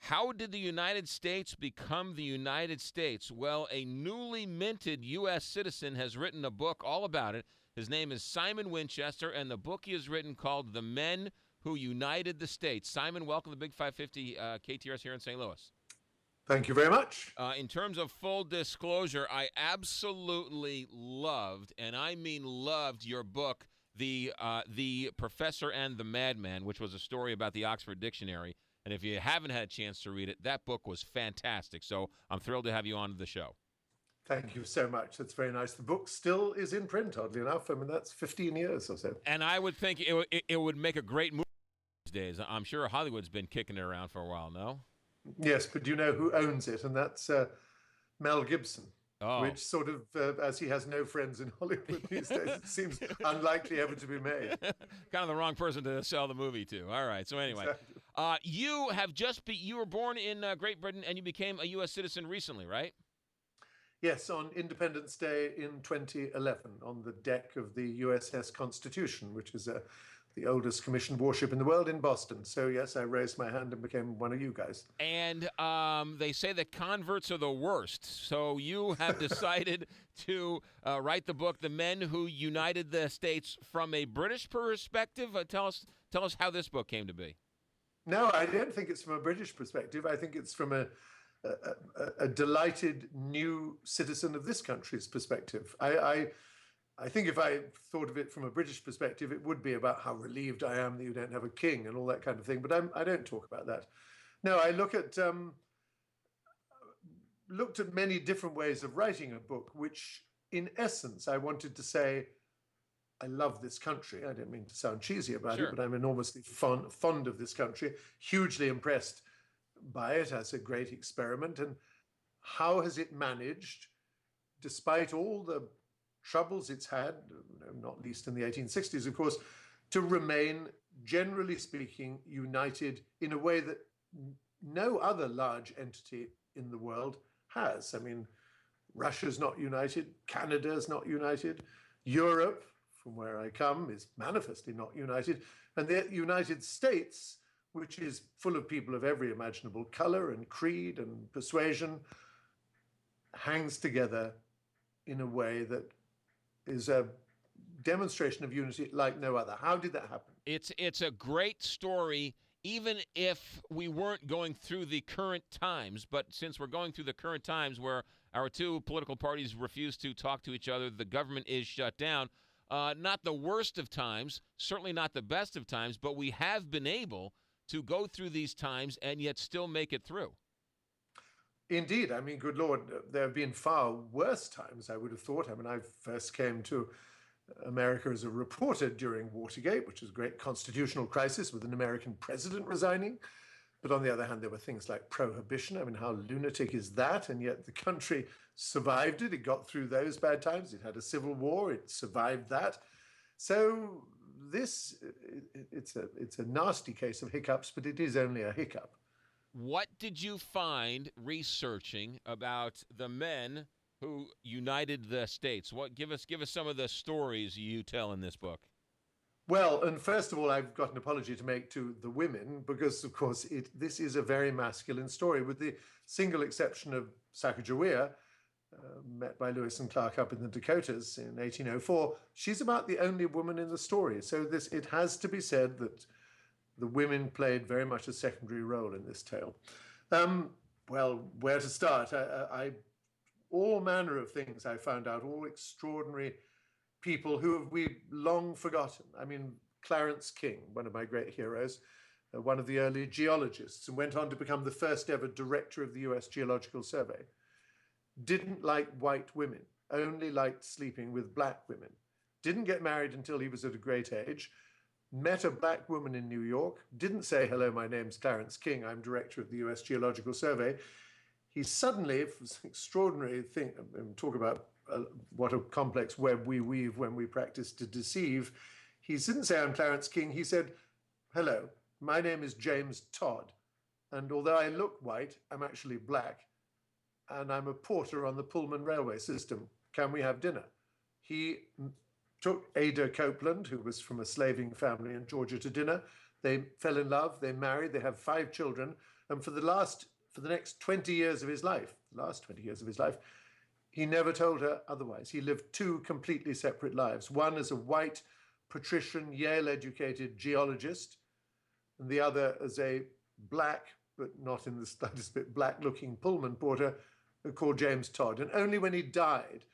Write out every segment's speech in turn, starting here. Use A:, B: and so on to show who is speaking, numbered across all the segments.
A: How did the United States become the United States? Well, a newly minted U.S. citizen has written a book all about it. His name is Simon Winchester, and the book he has written called The Men Who United the States. Simon, welcome to the Big 550 KTRS here in St. Louis.
B: Thank you very much.
A: In terms of full disclosure, I absolutely loved, and I mean loved, your book, The Professor and the Madman, which was a story about the Oxford Dictionary. And if you haven't had a chance to read it, that book was fantastic. So I'm thrilled to have you on the show.
B: Thank you so much. That's very nice. The book still is in print, oddly enough. I mean, that's 15 years or so.
A: And I would think it would make a great movie these days. I'm sure Hollywood's been kicking it around for a while, no?
B: Yes, but do you know who owns it? And that's Mel Gibson, which sort of, as he has no friends in Hollywood these days, it seems unlikely ever to be made.
A: Kind of the wrong person to sell the movie to. All right. So anyway, exactly. You were born in Great Britain and you became a U.S. citizen recently, right?
B: Yes, on Independence Day in 2011, on the deck of the USS Constitution, which is the oldest commissioned warship in the world, in Boston. So, yes, I raised my hand and became one of you guys.
A: And they say that converts are the worst. So you have decided to write the book, The Men Who United the States, from a British perspective. Tell us how this book came to be.
B: No, I don't think it's from a British perspective. I think it's from a delighted new citizen of this country's perspective. I think if I thought of it from a British perspective, it would be about how relieved I am that you don't have a king and all that kind of thing. But I don't talk about that. No, I looked at many different ways of writing a book, which in essence, I wanted to say, I love this country. I don't mean to sound cheesy about it, but I'm enormously fond of this country, hugely impressed by it as a great experiment. And how has it managed, despite all the troubles it's had, not least in the 1860s, of course, to remain, generally speaking, united in a way that no other large entity in the world has. I mean, Russia's not united, Canada's not united, Europe, from where I come, is manifestly not united, and the United States, which is full of people of every imaginable color and creed and persuasion, hangs together in a way that is a demonstration of unity like no other. How did that happen?
A: It's a great story, even if we weren't going through the current times. But since we're going through the current times where our two political parties refuse to talk to each other, the government is shut down. Not the worst of times, certainly not the best of times, but we have been able to go through these times and yet still make it through.
B: Indeed. I mean, good Lord, there have been far worse times, I would have thought. I mean, I first came to America as a reporter during Watergate, which was a great constitutional crisis with an American president resigning. But on the other hand, there were things like prohibition. I mean, how lunatic is that? And yet the country survived it. It got through those bad times. It had a civil war. It survived that. So it's a nasty case of hiccups, but it is only a hiccup.
A: What did you find researching about the men who united the states? Give us some of the stories you tell in this book.
B: Well, and first of all, I've got an apology to make to the women because, of course, this is a very masculine story, with the single exception of Sacagawea, met by Lewis and Clark up in the Dakotas in 1804. She's about the only woman in the story. So it has to be said that the women played very much a secondary role in this tale. Well, where to start? All manner of things I found out, all extraordinary people who we've long forgotten. I mean, Clarence King, one of my great heroes, one of the early geologists, and went on to become the first ever director of the US Geological Survey. Didn't like white women, only liked sleeping with black women. Didn't get married until he was at a great age. Met a black woman in New York, didn't say, hello, my name's Clarence King, I'm director of the US Geological Survey. He suddenly, it was an extraordinary thing, talk about what a complex web we weave when we practice to deceive. He didn't say, I'm Clarence King, he said, hello, my name is James Todd, and although I look white, I'm actually black, and I'm a porter on the Pullman railway system. Can we have dinner? He took Ada Copeland, who was from a slaving family in Georgia, to dinner. They fell in love, they married, they have 5 children, And for the next 20 years of his life, the last 20 years of his life, he never told her otherwise. He lived two completely separate lives. One as a white, patrician, Yale-educated geologist, and the other as a black, but not in the slightest bit black-looking Pullman porter called James Todd. And only when he died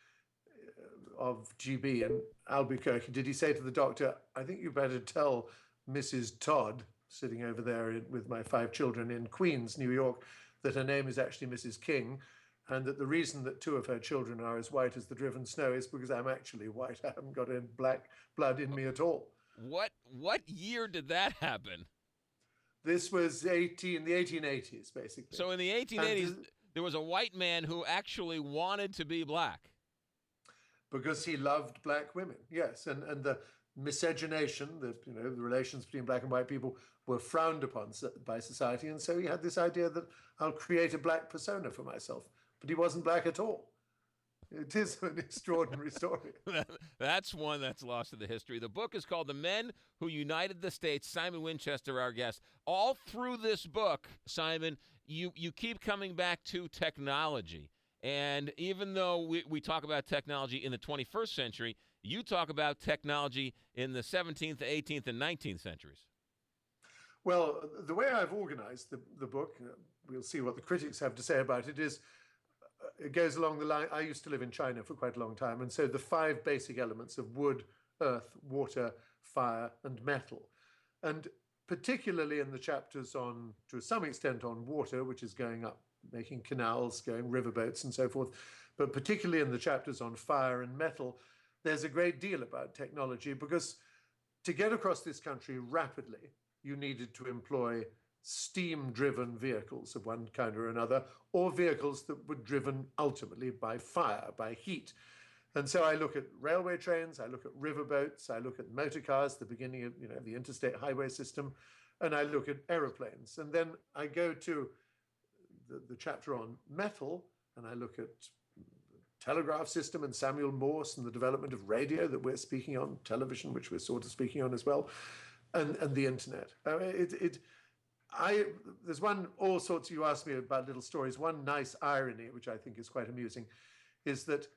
B: of GB in Albuquerque did he say to the doctor, "I think you better tell Mrs. Todd, sitting over there with my 5 children in Queens, New York, that her name is actually Mrs. King, and that the reason that 2 of her children are as white as the driven snow is because I'm actually white. I haven't got any black blood in me at all."
A: What year did that happen?
B: This was the 1880s, basically.
A: So in the 1880s, there was a white man who actually wanted to be black.
B: Because he loved black women, yes. And the miscegenation, the relations between black and white people were frowned upon by society. And so he had this idea that I'll create a black persona for myself. But he wasn't black at all. It is an extraordinary story.
A: That's one that's lost to the history. The book is called The Men Who United the States. Simon Winchester, our guest. All through this book, Simon, you keep coming back to technology. And even though we talk about technology in the 21st century, you talk about technology in the 17th, 18th, and 19th centuries.
B: Well, the way I've organized the book, we'll see what the critics have to say about it, is it goes along the line. I used to live in China for quite a long time, and so the 5 basic elements of wood, earth, water, fire, and metal. And particularly in the chapters on, to some extent, on water, which is going up, making canals, going riverboats and so forth, but particularly in the chapters on fire and metal, there's a great deal about technology, because to get across this country rapidly, you needed to employ steam-driven vehicles of one kind or another, or vehicles that were driven ultimately by fire, by heat. And so I look at railway trains, I look at riverboats, I look at motor cars, the beginning of the interstate highway system, and I look at aeroplanes. And then I go to the chapter on metal, and I look at the telegraph system and Samuel Morse and the development of radio that we're speaking on, television, which we're sort of speaking on as well, and the internet. There's all sorts, you asked me about little stories. One nice irony, which I think is quite amusing, is that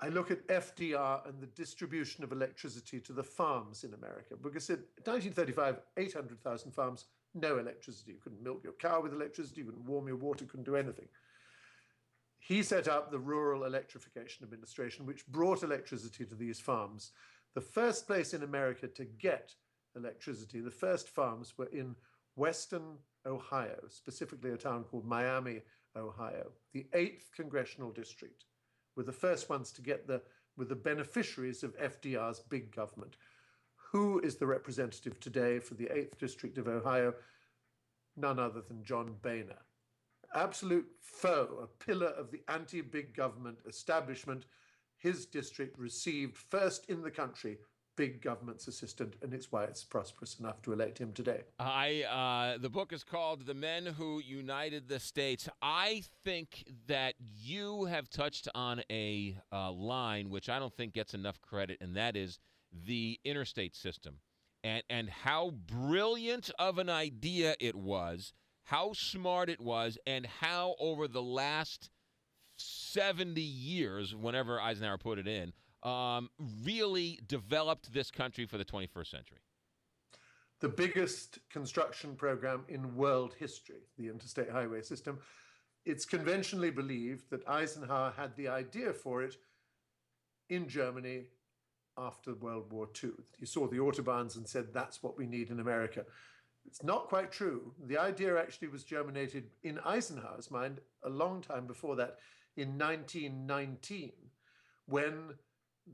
B: I look at FDR and the distribution of electricity to the farms in America, because in 1935, 800,000 farms, no electricity. You couldn't milk your cow with electricity, you couldn't warm your water, couldn't do anything. He set up the Rural Electrification Administration, which brought electricity to these farms. The first place in America to get electricity, the first farms were in western Ohio, specifically a town called Miami, Ohio. The 8th Congressional District were the first ones to get were the beneficiaries of FDR's big government. Who is the representative today for the 8th District of Ohio? None other than John Boehner. Absolute foe, a pillar of the anti-big government establishment. His district received first in the country big government's assistant, and it's why it's prosperous enough to elect him today.
A: The book is called The Men Who United the States. I think that you have touched on a line which I don't think gets enough credit, and that is the interstate system, and how brilliant of an idea it was, how smart it was, and how over the last 70 years, whenever Eisenhower put it in, really developed this country for the 21st century.
B: The biggest construction program in world history, the interstate highway system. It's conventionally believed that Eisenhower had the idea for it in Germany after World War II. He saw the Autobahns and said, that's what we need in America. It's not quite true. The idea actually was germinated in Eisenhower's mind a long time before that, in 1919, when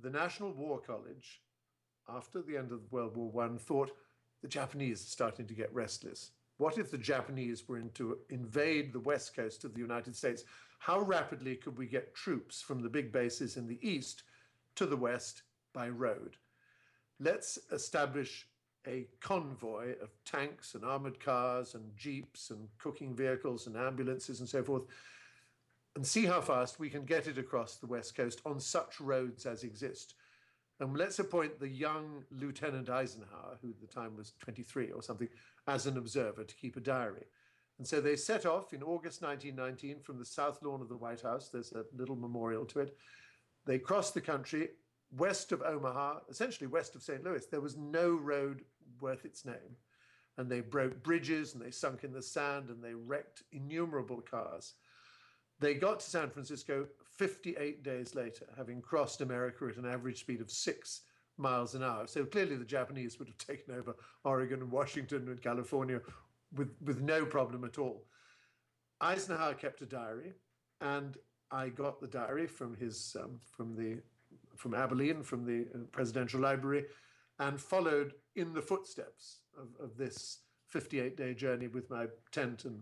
B: the National War College, after the end of World War I, thought the Japanese are starting to get restless. What if the Japanese were to invade the west coast of the United States? How rapidly could we get troops from the big bases in the east to the west by road? Let's establish a convoy of tanks and armored cars and jeeps and cooking vehicles and ambulances and so forth, and see how fast we can get it across the west coast on such roads as exist. And let's appoint the young Lieutenant Eisenhower, who at the time was 23 or something, as an observer to keep a diary. And so they set off in August 1919 from the south lawn of the White House. There's a little memorial to it. They crossed the country west of Omaha, essentially west of St. Louis. There was no road worth its name. And they broke bridges and they sunk in the sand and they wrecked innumerable cars. They got to San Francisco 58 days later, having crossed America at an average speed of 6 miles an hour. So clearly the Japanese would have taken over Oregon and Washington and California with no problem at all. Eisenhower kept a diary, and I got the diary from his from Abilene, from the Presidential Library, and followed in the footsteps of this 58-day journey with my tent and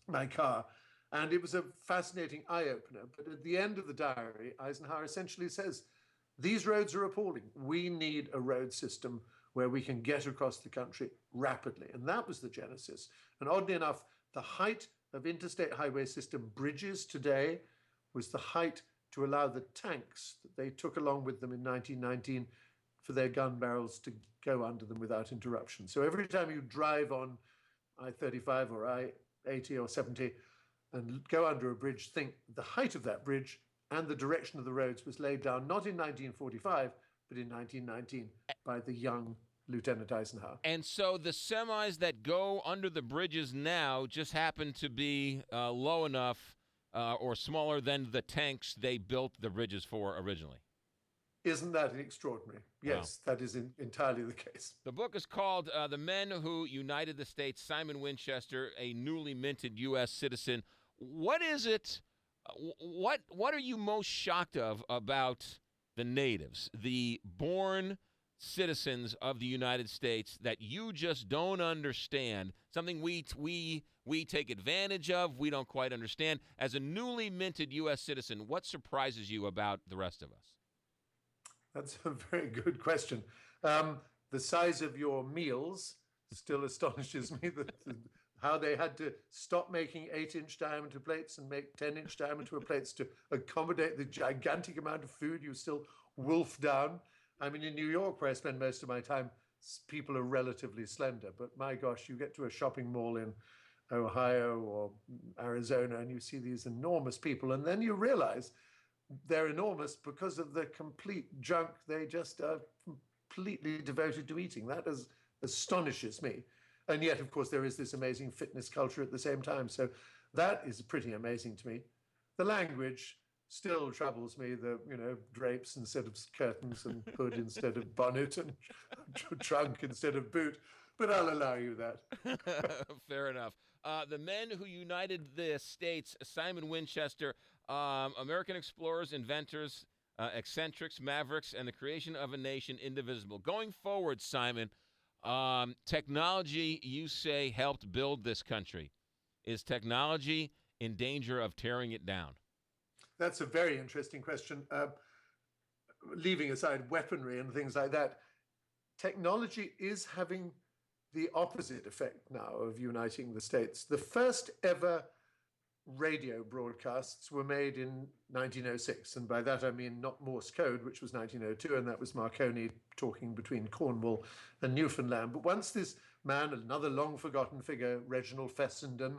B: my car. And it was a fascinating eye-opener. But at the end of the diary, Eisenhower essentially says, these roads are appalling. We need a road system where we can get across the country rapidly. And that was the genesis. And oddly enough, the height of interstate highway system bridges today was the height to allow the tanks that they took along with them in 1919 for their gun barrels to go under them without interruption. So every time you drive on I-35 or I-80 or 70 and go under a bridge, think the height of that bridge and the direction of the roads was laid down not in 1945, but in 1919 by the young Lieutenant Eisenhower.
A: And so the semis that go under the bridges now just happen to be low enough or smaller than the tanks they built the bridges for originally.
B: Isn't that extraordinary? Yes, wow. That is entirely the case.
A: The book is called The Men Who United the States, Simon Winchester, a newly minted U.S. citizen. What is it, what are you most shocked of about the natives, the born citizens of the United States that you just don't understand, something we take advantage of, we don't quite understand? As a newly minted U.S. citizen, what surprises you about the rest of us?
B: That's a very good question. The size of your meals still astonishes me, how they had to stop making 8-inch diameter plates and make 10-inch diameter plates to accommodate the gigantic amount of food you still wolf down. I mean, in New York, where I spend most of my time, people are relatively slender. But my gosh, you get to a shopping mall in Ohio or Arizona and you see these enormous people, and then you realize they're enormous because of the complete junk they just are completely devoted to eating. That astonishes me. And yet, of course, there is this amazing fitness culture at the same time. So that is pretty amazing to me. The language still troubles me, drapes instead of curtains and hood instead of bonnet and trunk instead of boot. But I'll allow you that.
A: Fair enough. The Men Who United the States, Simon Winchester, American explorers, inventors, eccentrics, mavericks, and the creation of a nation indivisible. Going forward, Simon, technology, you say, helped build this country. Is technology in danger of tearing it down?
B: That's a very interesting question. Leaving aside weaponry and things like that, technology is having the opposite effect now of uniting the states. The first ever radio broadcasts were made in 1906, and by that I mean not Morse code, which was 1902, and that was Marconi talking between Cornwall and Newfoundland. But once this man, another long-forgotten figure, Reginald Fessenden,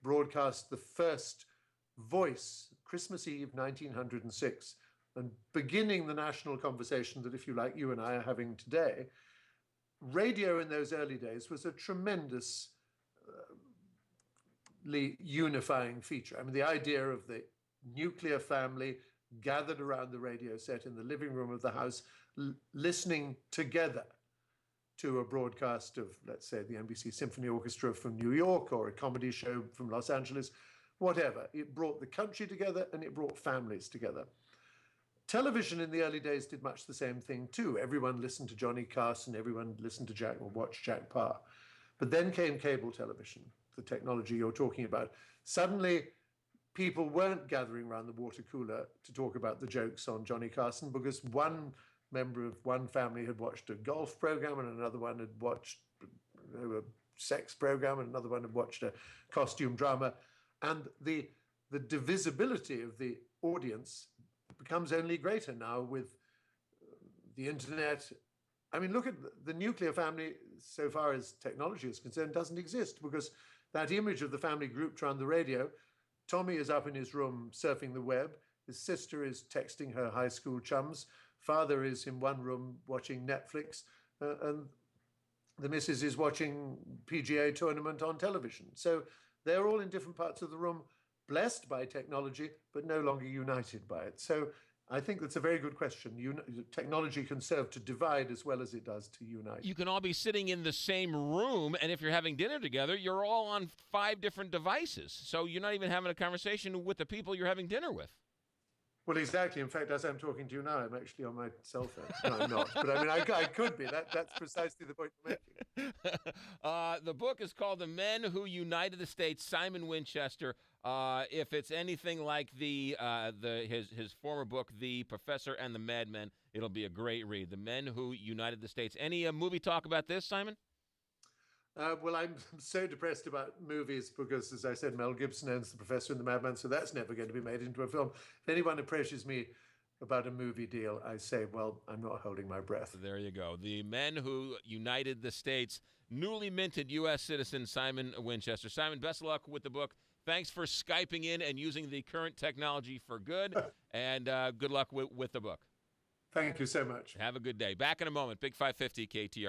B: broadcast the first voice, Christmas Eve 1906, and beginning the national conversation that, if you like, you and I are having today, radio in those early days was a tremendous unifying feature. I mean, the idea of the nuclear family gathered around the radio set in the living room of the house, listening together to a broadcast of, let's say, the NBC Symphony Orchestra from New York or a comedy show from Los Angeles, whatever. It brought the country together and it brought families together. Television in the early days did much the same thing too. Everyone listened to Johnny Carson, everyone listened to Jack or watched Jack Parr. But then came cable television, the technology you're talking about. Suddenly, people weren't gathering around the water cooler to talk about the jokes on Johnny Carson because one member of one family had watched a golf program and another one had watched a sex program and another one had watched a costume drama. And the divisibility of the audience becomes only greater now with the internet. I mean, look at the nuclear family, so far as technology is concerned, doesn't exist, because that image of the family grouped around the radio, Tommy is up in his room surfing the web, his sister is texting her high school chums, father is in one room watching Netflix, and the missus is watching PGA tournament on television. So they're all in different parts of the room, blessed by technology, but no longer united by it. So I think that's a very good question. Technology can serve to divide as well as it does to unite.
A: You can all be sitting in the same room, and if you're having dinner together, you're all on 5 different devices. So you're not even having a conversation with the people you're having dinner with.
B: Well, exactly. In fact, as I'm talking to you now, I'm actually on my cell phone. No, I'm not. But I mean, I could be. That's precisely the point I'm making.
A: The book is called The Men Who United the States, Simon Winchester. If it's anything like his former book, The Professor and the Madmen, it'll be a great read. The Men Who United the States. Any movie talk about this, Simon?
B: Well, I'm so depressed about movies because, as I said, Mel Gibson owns The Professor and the Madman, so that's never going to be made into a film. If anyone approaches me about a movie deal, I say, well, I'm not holding my breath.
A: There you go. The Men Who United the States, newly minted U.S. citizen Simon Winchester. Simon, best of luck with the book. Thanks for Skyping in and using the current technology for good, and good luck with the book.
B: Thank you so much.
A: Have a good day. Back in a moment. Big 550 KTR.